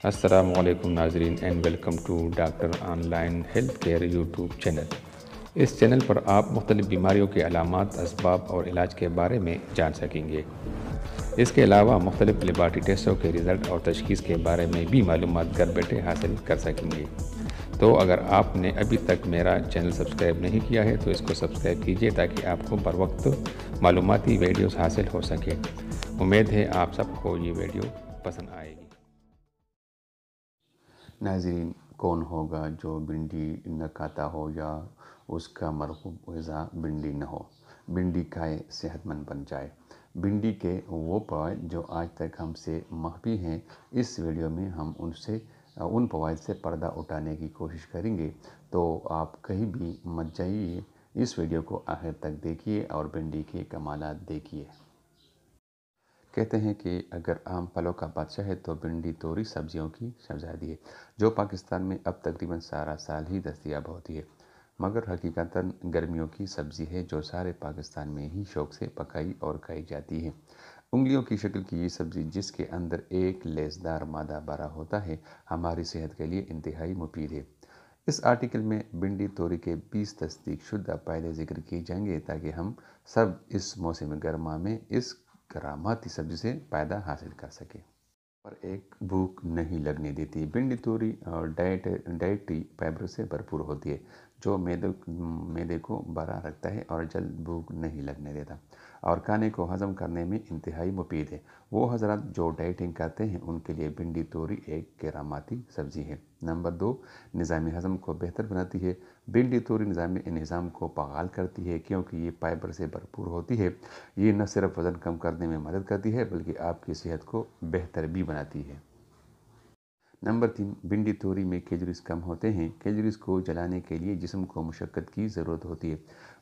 السلام علیکم ناظرین and welcome to doctor online health care YouTube channel. اس چینل پر آپ مختلف بیماریوں کے علامات، اسباب اور علاج کے بارے میں جان سکیں گے۔ اس کے علاوہ مختلف لیبارٹری ٹیسٹوں کے رزلٹ اور تشخیص کے بارے میں بھی معلومات گھر بیٹھے حاصل کر سکیں گے۔ تو اگر آپ نے ابھی تک میرا چینل سبسکرائب نہیں کیا ہے تو اس کو سبسکرائب کیجیے تاکہ آپ کو بر وقت معلوماتی ویڈیوز حاصل ہو سکے۔ امید ہے آپ سب کو یہ ویڈیو پسند آئے گی۔ ناظرین، کون ہوگا جو بھنڈی نہ کھاتا ہو یا اس کا مرغوب غذا بھنڈی نہ ہو؟ بھنڈی کھائے، صحت مند بن جائے۔ بھنڈی کے وہ فوائد جو آج تک ہم سے مخفی ہیں، اس ویڈیو میں ہم ان فوائد سے پردہ اٹھانے کی کوشش کریں گے، تو آپ کہیں بھی مت جائیے، اس ویڈیو کو آخر تک دیکھیے اور بھنڈی کے کمالات دیکھیے۔ کہتے ہیں کہ اگر عام پھلوں کا بادشاہ ہے تو بھنڈی توری سبزیوں کی شہزادی ہے، جو پاکستان میں اب تقریباً سارا سال ہی دستیاب ہوتی ہے، مگر حقیقتاً گرمیوں کی سبزی ہے جو سارے پاکستان میں ہی شوق سے پکائی اور کھائی جاتی ہے۔ انگلیوں کی شکل کی یہ سبزی، جس کے اندر ایک لیسدار مادہ بھرا ہوتا ہے، ہماری صحت کے لیے انتہائی مفید ہے۔ اس آرٹیکل میں بھنڈی توری کے 20 تصدیق شدہ فائدے ذکر کیے جائیں گے تاکہ ہم سب اس موسم گرما میں اس کراماتی سبزی سے فائدہ حاصل کر سکیں۔ اور ایک بھوک نہیں لگنے دیتی۔ بھنڈی توری ڈائٹری فائبر سے بھرپور ہوتی ہے، جو معدے کو بھرا رکھتا ہے اور جلد بھوک نہیں لگنے دیتا، اور کھانے کو ہضم کرنے میں انتہائی مفید ہے۔ وہ حضرات جو ڈائٹنگ کرتے ہیں، ان کے لیے بھنڈی توری ایک کراماتی سبزی ہے۔ نمبر 2، نظام ہضم کو بہتر بناتی ہے۔ بھنڈی توری نظام کو فعال کرتی ہے کیونکہ یہ فائبر سے بھرپور ہوتی ہے۔ یہ نہ صرف وزن کم کرنے میں مدد کرتی ہے بلکہ آپ کی صحت کو بہتر بھی بناتی ہے۔ نمبر 3، بھنڈی توری میں کیلوریز کم ہوتے ہیں۔ کیلوریز کو جلانے کے لیے جسم کو مشقت کی ضرورت ہوتی ہے،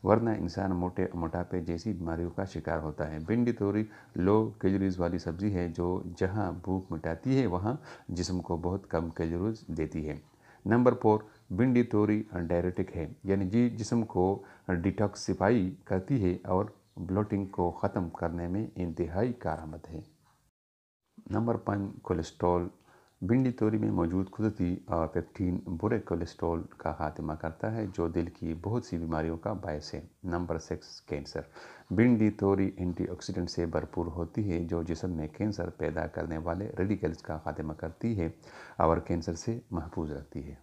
ورنہ انسان موٹاپے جیسی بیماریوں کا شکار ہوتا ہے۔ بھنڈی توری لو کیلوریز والی سبزی ہے جو جہاں بھوک مٹاتی ہے وہاں جسم کو بہت کم کیلوریز دیتی ہے۔ نمبر 4، بھنڈی توری ڈائریٹک ہے، یعنی جسم کو ڈیٹاکسیفائی کرتی ہے اور بلوٹنگ کو ختم کرنے میں انتہائی کارآمد ہے۔ Number 5، cholesterol. بھنڈی توری میں موجود قدرتی پیکٹین برے کولیسٹرول کا خاتمہ کرتا ہے، جو دل کی بہت سی بیماریوں کا باعث ہے۔ Number 6، cancer. بھنڈی توری اینٹی آکسیڈنٹ سے بھرپور ہوتی ہے، جو جسم میں کینسر پیدا کرنے والے ریڈیکلز کا خاتمہ کرتی ہے اور کینسر سے محفوظ رکھتی ہے۔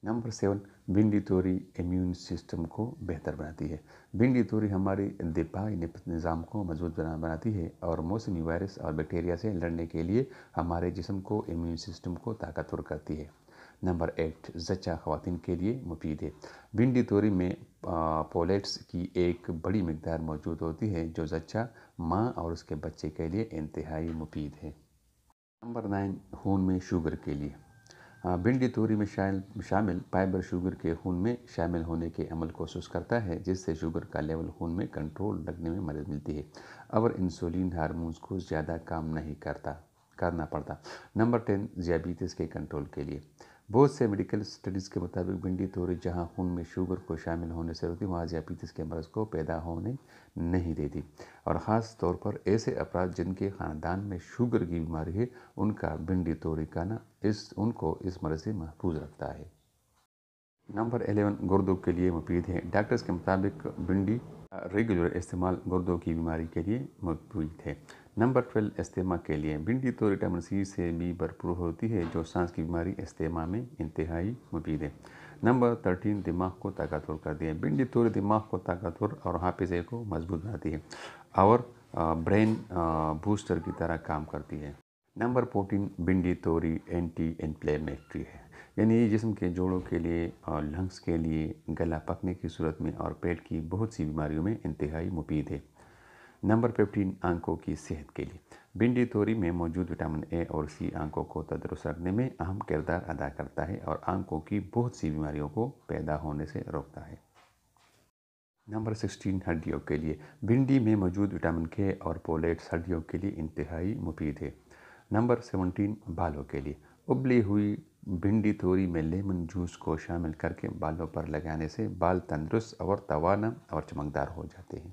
نمبر 7، بھنڈی توری امیون سسٹم کو بہتر بناتی ہے۔ بھنڈی توری ہماری دفاعی نظام کو مضبوط بناتی ہے اور موسمی وائرس اور بیکٹیریا سے لڑنے کے لیے ہمارے جسم کو امیون سسٹم کو طاقتور کرتی ہے۔ نمبر 8، زچہ خواتین کے لیے مفید ہے۔ بھنڈی توری میں فولیٹس کی ایک بڑی مقدار موجود ہوتی ہے، جو زچہ ماں اور اس کے بچے کے لیے انتہائی مفید ہے۔ نمبر 9، خون میں شوگر کے لیے۔ بھنڈی توری میں شامل فائبر شوگر کے خون میں شامل ہونے کے عمل کو سست کرتا ہے، جس سے شوگر کا لیول خون میں کنٹرول رکھنے میں مدد ملتی ہے اور انسولین ہارمونز کو زیادہ کام نہیں کرنا پڑتا۔ نمبر 10، ذیابیطس کے کنٹرول کے لیے۔ بہت سے میڈیکل اسٹڈیز کے مطابق بھنڈی توری جہاں خون میں شوگر کو شامل ہونے سے روکتی، وہاں ذیابیطس کے مرض کو پیدا ہونے نہیں دیتی، اور خاص طور پر ایسے افراد جن کے خاندان میں شوگر کی بیماری ہے، ان کا بھنڈی توری کھانا ان کو اس مرض سے محفوظ رکھتا ہے۔ نمبر 11، گردوں کے لیے مفید ہے۔ ڈاکٹرز کے مطابق بھنڈی ریگولر استعمال گردوں کی بیماری کے لیے مفید ہے۔ نمبر 12، استھما کے لیے۔ بھنڈی توری وٹامن سی سے بھی بھرپور ہوتی ہے، جو سانس کی بیماری استھما میں انتہائی مفید ہے۔ نمبر 13، دماغ کو طاقتور کرتی ہے۔ بھنڈی توری دماغ کو طاقتور اور حافظے کو مضبوط بناتی ہے اور برین بوسٹر کی طرح کام کرتی ہے۔ نمبر 14، بھنڈی توری اینٹی انفلیمیٹری ہے، یعنی یہ جسم کے جوڑوں کے لیے اور لنگز کے لیے گلا پکنے کی صورت میں اور پیٹ کی بہت سی بیماریوں میں انتہائی مفید ہے۔ نمبر 15، آنکھوں کی صحت کے لیے۔ بھنڈی توری میں موجود وٹامن اے اور سی آنکھوں کو تندرست رکھنے میں اہم کردار ادا کرتا ہے اور آنکھوں کی بہت سی بیماریوں کو پیدا ہونے سے روکتا ہے۔ نمبر 16، ہڈیوں کے لیے۔ بھنڈی میں موجود وٹامن کے اور فولیٹس ہڈیوں کے لیے انتہائی مفید ہے۔ نمبر 17، بالوں کے لیے۔ ابلی ہوئی بھنڈی توری میں لیمن جوس کو شامل کر کے بالوں پر لگانے سے بال تندرست اور توانا اور چمکدار ہو جاتے ہیں۔